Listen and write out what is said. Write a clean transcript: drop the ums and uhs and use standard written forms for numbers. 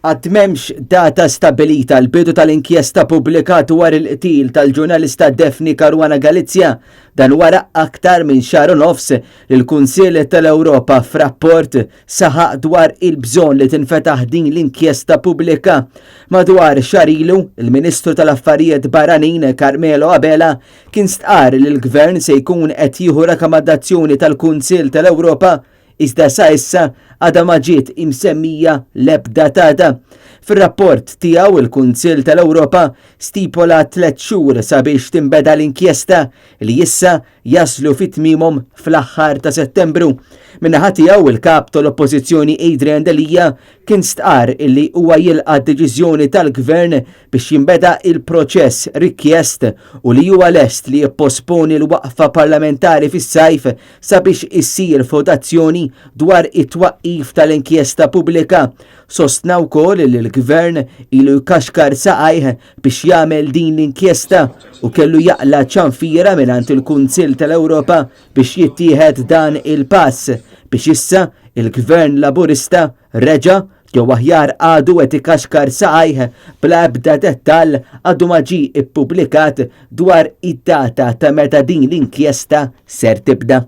Għad m'hemmx data stabilita l-bidu tal-inkjesta pubblikat dwar il-qtil tal-ġurnalista Daphne Caruana Galizia dan wara aktar minn xahar u nofs li l-Kunsill tal-Ewropa f'rapport saħaq dwar il-bżonn li tinfetaħ din l-inkjesta pubblika. Madwar xahar ilu, il-Ministru tal-Affarijiet Barranin Carmelo Abela kien stqar li l-Gvern se jkun qed jieħu rakkomandazzjoni tal-Kunsill tal-Ewropa iżda sa issa għadha ma ġiet imsemmija l-ebda data. Fir-rapport tiegħu il-Kunsill tal-Ewropa stipola 3 xhur sabiex tinbeda l-inkjesta li issa jaslu fit-tmiemhom fl-aħħar ta' Settembru. Min-naħa tiegħu il-kap tal-Oppożizzjoni Adrian Delija kien stqar illi huwa jilqa' deċiżjoni tal-Gvern biex jinbeda il-proċess rikjest u li huwa lest li jipposponi l-waqfa parlamentari fis-sajf sabiex issir votazzjoni dwar it-twaqqif tal-inkjesta pubblika. Sostna wkoll li l-Gvern ilu jkaxkar saqajh biex jagħmel din l-inkjesta u kellu jaqla ċanfira mingħand il-Kunsill tal-Ewropa biex jittieħed dan il-pass biex issa il-Gvern Laburista reġa' jew aħjar għadu qed ikaxkar saqajh bla ebda dettall għadu ma ġie ippubblikat dwar id-data ta' meta din l-inkjesta ser tibda.